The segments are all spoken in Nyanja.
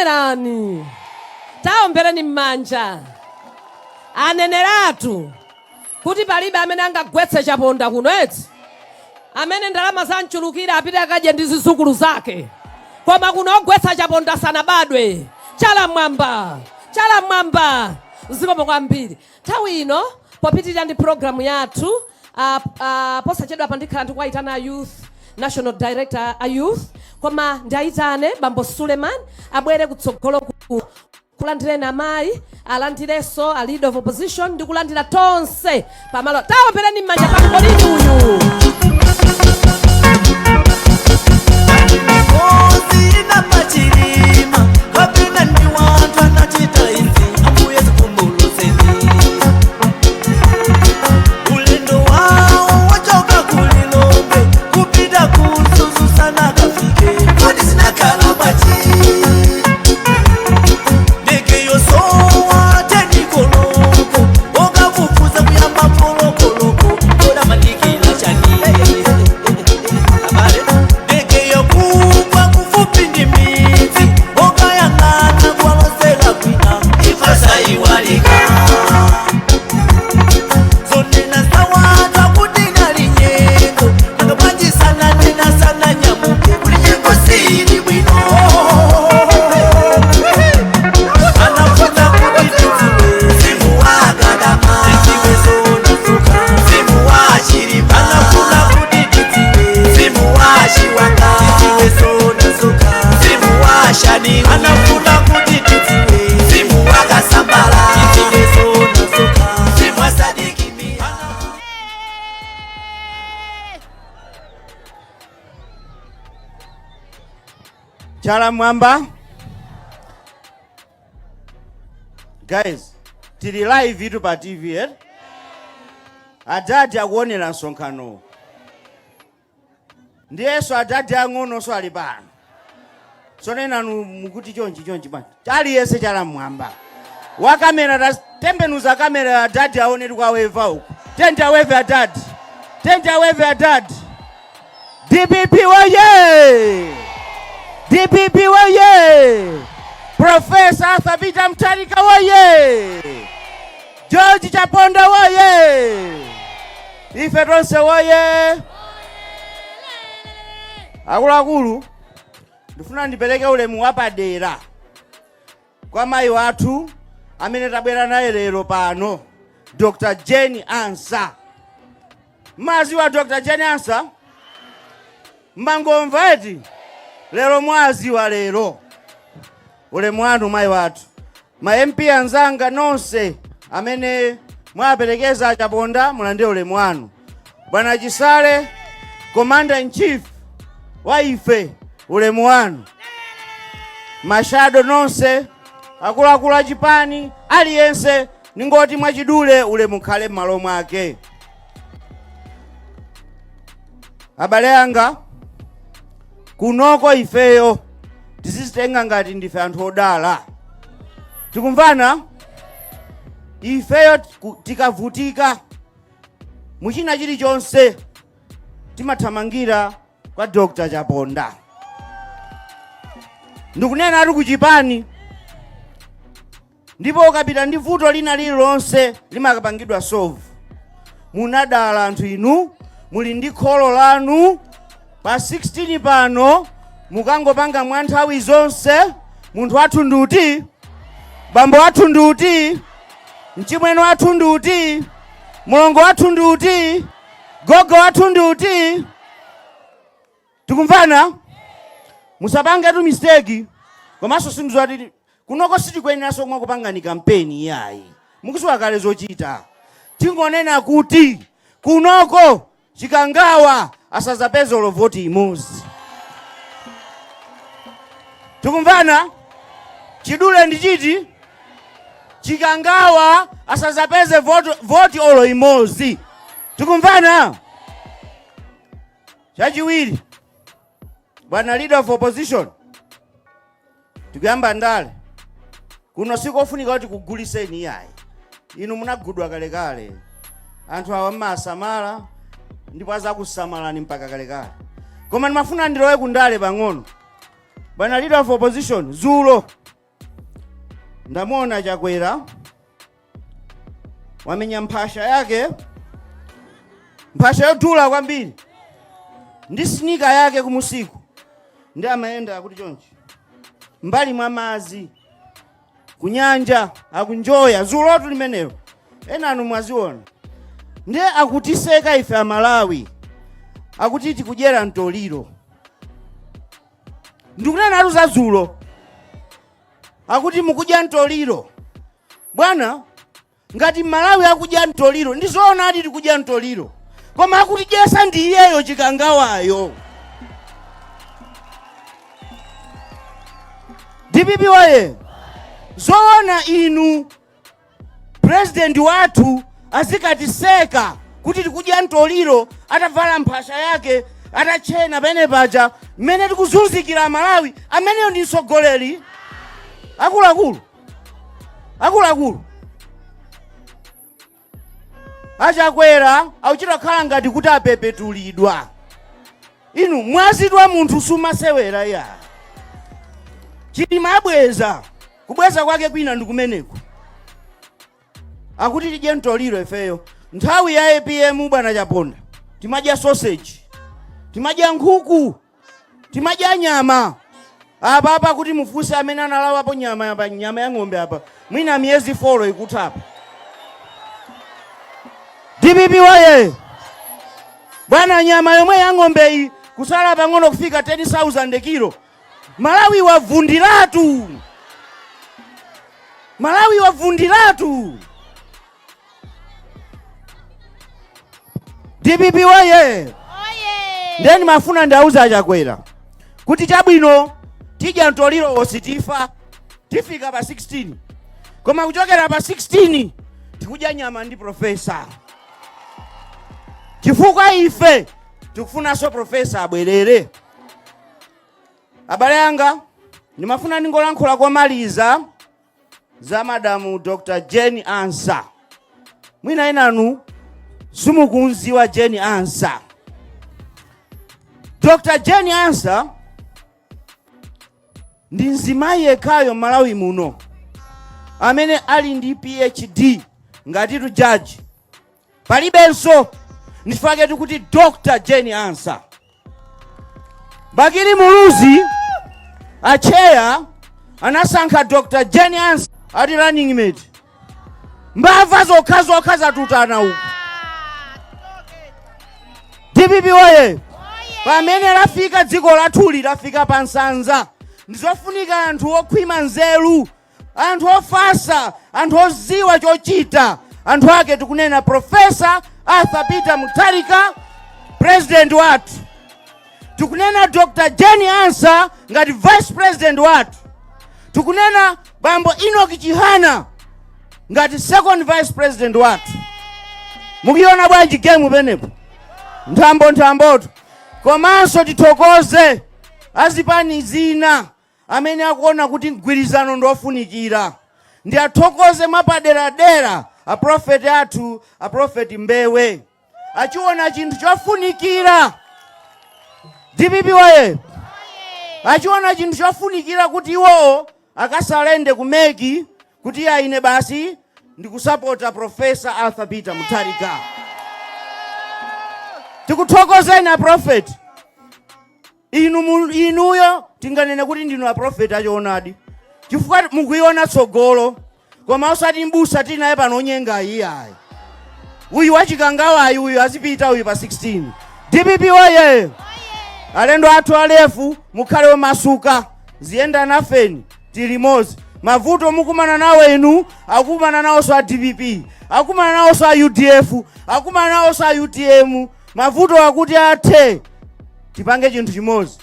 Komerani. Taombereni m'manja. Aneneratu. Kuti palibe amene angagwetse chaponda kuno eti. Amene ndalama zanchulukira apite akadye ndi zizukulu zake. Koma kuno ogwetsa chaponda sanabadwe. Chala mwamba. Chala mwamba. Zikomo kwambiri. Nthawi ino popitirira ndi programu yathu posachedwa pandikhala ndikuwayitana youth national director a youth koma ndayitane Bambo Suleiman abwere kutsogolo kulandireni amayi alandirenso a leader of opposition ndi kulandira tonse pamalo taombereni m'manja pampolini uyu. Chala mwamba. Guys, tili live itu pa TV eh? Adadi akuonera nsonkhano. Ndiyeso adadi ang'ono so ali pano. Sonena mukuti chonchi bwana. Chali yese chala mwamba. Wa kamera tembenuza kamera adadi aone kwa weva uku. Tenda weve adadi. Tenda weve adadi. DPP woye! DPP woye! Professor Arthur Peter Mutharika woye! George Chaponda woye! Ife tonse woye! Akuluakulu, ndifuna ndipeleke ulemu wapadera kwa mayi wathu amene tabwera naye lero pano, Dr. Jane Ansah. Mazi wa Dr. Jane Ansah? Mbangomva eti? Lero mwazi wa lero. Ulemu wanu mayi wathu. Ma MP anzanga nonse amene mwaperekeza chaponda mulande ulemu wanu. Bwana Chisale, Commander in Chief wa ife ulemu wanu. Mashado nonse, akuluakulu achipani, aliyense ningoti mwachidule ulemu khale m'malo mwake. Abale anga, kunoko ifeyo tisizitenga ngati ndife anthu odala. Tikumvana? Ifeyo tikavutika muchina chilichonse timathamangira kwa Dr. Chaponda. Ndikunena ati kuchipani ndipo ukapita ndi vuto lina lililonse limakapangidwa solve. Munadala anthu inu, muli ndi kholo lanu, pa 16 pano mukangopanga mwa nthawi zonse. Munthu wathu nduti, bambo wathu nduti, mchimwene wathu nduti, mulongo wathu nduti, gogo wathu nduti. Tikumvana? Musapange tu mistake. Komanso sinzwati kunoko sitikweneranso kumwa kupangani kampeni yayi. Mukusiwa kale zochita. Tingonena kuti kunoko chikangawa asazapeze voti imodzi. Tikumvana? Chidule ndi chiti? Chikangawa asazapeze voti olo imodzi. Tikumvana? Chachiwiri, bwana leader of opposition, tikuyamba ndale. Kuno sikofunika kuti kuguliseni yayi. Inu munagudwa kalekale. Anthu awa mmasamala ndipo azakusamalani mpaka kalekale. Koma ndimafuna ndilowe kundale pang'ono. Bwana leader of opposition, zulo Ndamuona Chakwera wamenya mphasha yake, mphasha yodula kwambiri, ndi sneaker yake kumusiku, ndi amaenda kuti chonchi mbali mwa mazi kunyanja akunjoya zulotu limenelo. Enanu mwaziona, ndi akutiseka ife Amalawi, akuti tikudyera mtoliro. Ndikunena atu za zulo, akuti mukudya mtoliro. Bwana, ngati Malawi akudya mtoliro, ndizoona ati tikudya mtoliro, koma akutidyesa ndi iyeyo chikangawayo. DPP waye, zoona inu president wathu azikatiseka kuti tikudya mtoliro, atavala mphasha yake, atachena pene paja, mmene tikuzunzikira Malawi, ameneyo ndi mtsogoleri. Akuluakulu Achakwera akuchita khala ngati kuti apepetulidwa. Inu mwazidwa munthu sumasewera ya. Chilima abweza, kubweza kwake kwina ndikumeneko. Akuti tidye mtoliro ifeyo. Nthawi ya APM bwana Chaponda, timadya sausage, timadya nkhuku, timadya nyama. Apa kuti mufunse amene analawapo nyama ya ng'ombe apa, mwina miyezi 4 ikutapa. DPP waye, bwana nyama yomwe ya ng'ombe iyi kusala pang'ono kufika 10,000 kilo. Malawi wavundiratu. DPP waye, ndeni mafuna ndauza Achakwera kuti chabwino tidya mtoliro ositifa, tifika pa 16, koma kuchokera pa 16 tikudya nyama ndi profesa. Chifukwa ife tikufunanso profesa abwerere. Abale anga, ndimafuna ndingolankhula komaliza za Madamu Dr. Jane Ansah. Mwina enanu simukunziwa Jane Ansah. Dr. Jane Ansah ndi mzimayi yekhayo Malawi muno amene ali ndi PhD ngati tu judge. Palibenso ndifake kuti Dr. Jane Ansah. Bakili Muluzi acheya anasankha Dr. Jane Ansah ati running mate. Mbava zokha zatutana uku. DPP waye, pamene lafika dziko lathuli lafika pansanza, ndizofunika anthu okhwima nzeru, anthu ofasa, anthu oziwa chochita. Anthu ake tikunena Professor Arthur Peter Mutharika, president wathu. Tikunena Dr. Jane Ansah ngati vice president wathu. Tikunena Bambo Enoch Chihana ngati second vice president wathu. Mukiona bwanji game penepo? Nthambo-nthamboto. Komanso tithokoze azipani zina amene akuona kuti mgwirizano ndofunikira. Ndi athokoze mapaderadera a prophet athu, a prophet Mbewe. Achiona chinthu chofunikira. DPP waye, achiona chinthu chofunikira kuti iwo akasalende kumeki kuti aine basi ndikusapota Professor Arthur Peter Mutharika. Tikuthokozeni a prophet. Inuyo tinganene kuti ndinu a prophet achionadi. Chifukwa mukuiona tsogolo, koma osati mbusa tinaye panonyenga iyayi. Uyu wachikangawayi uyu azipita uyu pa 16. DPP waye, alendo athu alefu mukhale omasuka, ziyenda nafeni tilimozi. Mavuto mukumana nawo inu, akumana nawonso a DPP, akumana nawonso a UDF, akumana nawonso a UTM. Mavuto akuti athe, tipange chinthu chimozi.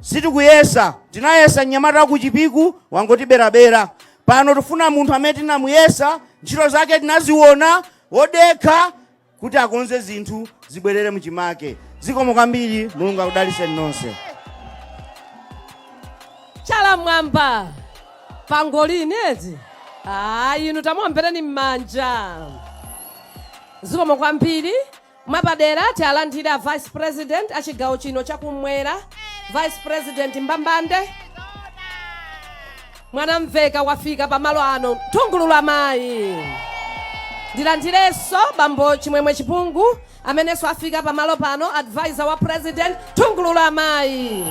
Sitikuyesa, tinayesa Nyamata kuchipiku wangotiberabera. Pano tifuna munthu amene tinamuyesa, ntchito zake tinaziona, wodekha kuti akonze zinthu zibwerere mchimake. Zikomo kwambiri, Mulungu akudaliseni nonse. Chala mwamba pangolini ezi. Inu tamuombereni m'manja. Zikomo kwambiri. Mwapadera tialandira Vice President achigawo chino chakumwera, Vice President Mbambande. mwana mveka wafika pamalo ano mthungululu amayi. Ndilandireso bambo Chimwemwe Chipungu amenenso afika pamalo pano, advisor wa president mthungululu amayi.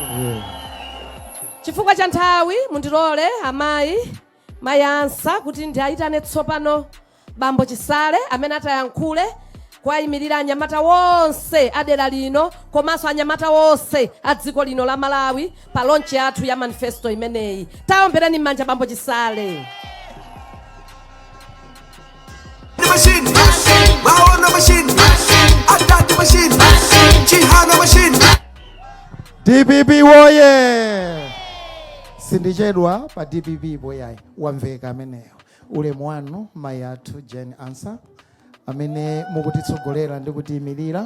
Chifukwa cha nthawi mundilole amayi mayansa kuti ndiayitane tsopano bambo Chisale amene atayankhule kwa imirira anyamata wonse adera lino komanso anyamata wonse a dziko lino la Malawi pa launch yathu ya manifesto imeneyi. Taombereni m'manja bambo Chisale. DPP woye! Sindichedwa pa DPP boyai wamveka ameneyo. Ulemu wanu mayatu Jane Ansa amene mukutitsogolera ndi kutiyimirira.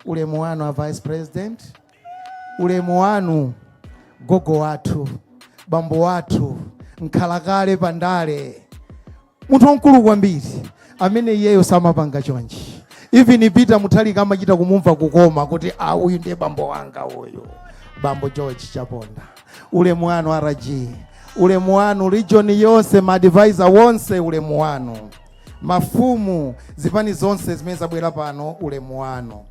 Ulemu wanu a vice president. Ulemu wanu gogo wathu, bambo wathu, nkhalakale pandale. Munthu wamkulu kwambiri amene iyeyo samapanga chonchi. Even Peter Muthalika amachita kumumva kukoma kuti uyu ndiye bambo wanga uyu. Bambo George Chaponda. Ulemu wanu RG. Ulemu wanu region yonse, ma-advisor wonse ulemu wanu. Mafumu zipani zonse zimene zabwera pano ulemu wanu.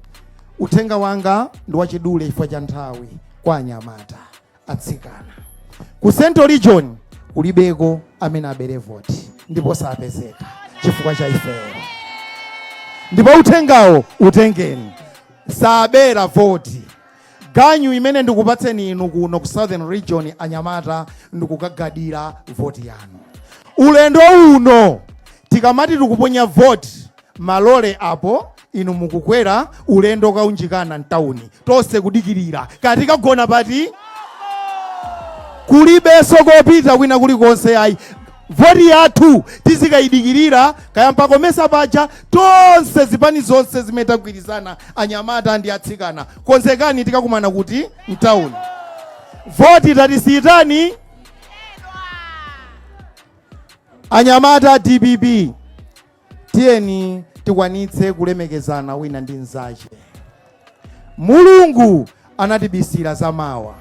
Uthenga wanga ndi wachidule chifukwa cha nthawi kwa anyamata atsikana. Ku Central Region kulibeko amene abere vote ndipo sapezeka chifukwa cha ifeyo. Ndipo uthengawo utengeni. Sabera vote. Ganyu imene ndikupatseni inu kuno ku Southern Region anyamata ndikukagadira vote yanu. Ulendo uno tikamati tikuponya vote malole apo inu mukukwera ulendo kaunjikana mtauni tonse kudikirira katika gona pati kulibeso kopita kwina kulikonse ayi. Vote yathu tizikayidikirira kayamba komesa paja tonse zipani zonse zimetagwirizana anyamata ndi atsikana konzekani tikakumana kuti mtauni. Vote tatisitani anyamata DPP. Tieni tikwanitse kulemekezana wina ndi nzache. Mulungu anatibisira zamawa.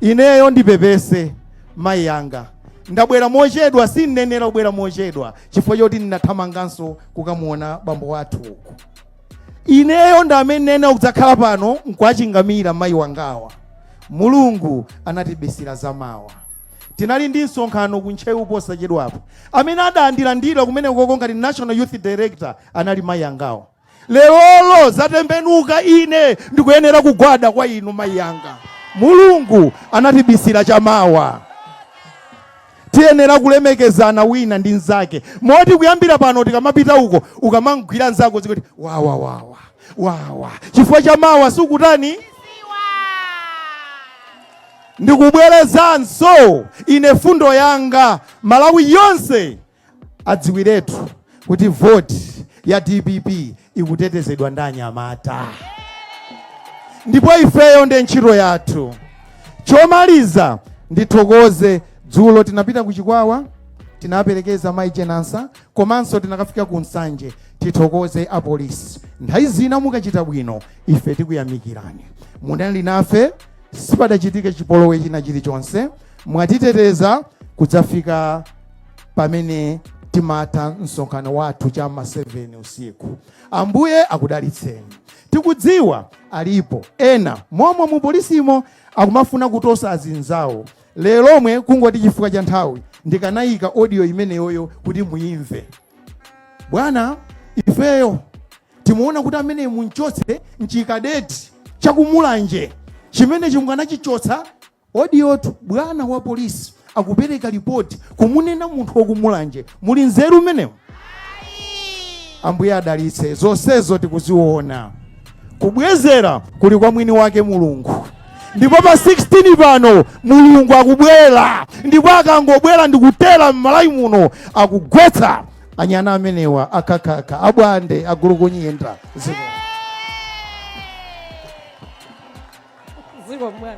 Ineyo ndipepese mayi yanga. Ndabwera mochedwa, sinenera kubwera mochedwa chifukwa choti ndinathamanganso kukamuona bambo wathu uku. Ineyo ndamenena kudzakhala pano nkwachingamira mayi wangawa. Mulungu anatibisira zamawa. Tinali ndi msonkhano kunchewu posachedwapo. Amene adandilandira kumene koko ngati National Youth Director anali mayi angawa. Lero zatembenuka ine ndikuyenera kugwada kwa inu mayi yanga. Mulungu anatibisira chamawa. Tiyenera kulemekezana wina ndi nzake. Moti kuyambira pano tikamapita uko ukamangwira nzako zikuti wawa. Chifukwa chamawa sukutani? Ndikubwerezanso ine fundo yanga Malawi yonse adziwiretu kuti vote ya DPP ikutetezedwa ndi anyamata. Ndipo ifeyo ndi ntchito yathu. Chomaliza ndithokoze dzulo tinapita kuchikwawa tinaperekeza mayi Jenansa komanso tinakafika ku Nsanje tithokoze apolisi. Nthawi zina mukachita bwino ife tikuyamikirani. Munali nafe sipadachitike chipolowe china chilichonse. Mwatiteteza kudzafika pamene timata msonkhano wathu chama 7 usiku. Ambuye akudalitseni. Tikudziwa alipo ena momwe mu polisimo akumafuna kutosa azinzawo. Lelomwe kungoti chifukwa cha nthawi ndikanayika audio imene yoyo kuti muimve. Bwana ifeyo timuona kuti amene munchotse nchikadeti chakumulanje chimene chimukanachichotsa audio tu. Bwana wa polisi akupereka ripoti kumunena munthu wokumulanje. Muli nzeru menemo? Ambuye adalitse zonsezo tikuziona. Kubwezera kuli kwa mwini wake Mulungu. Ndipo pa 16 pano Mulungu akubwera. Ndipo akangobwera ndikutera m'Malawi muno akugwetsa anyana amenewa akakaka abwande agulukunyenda. Ziko mwana.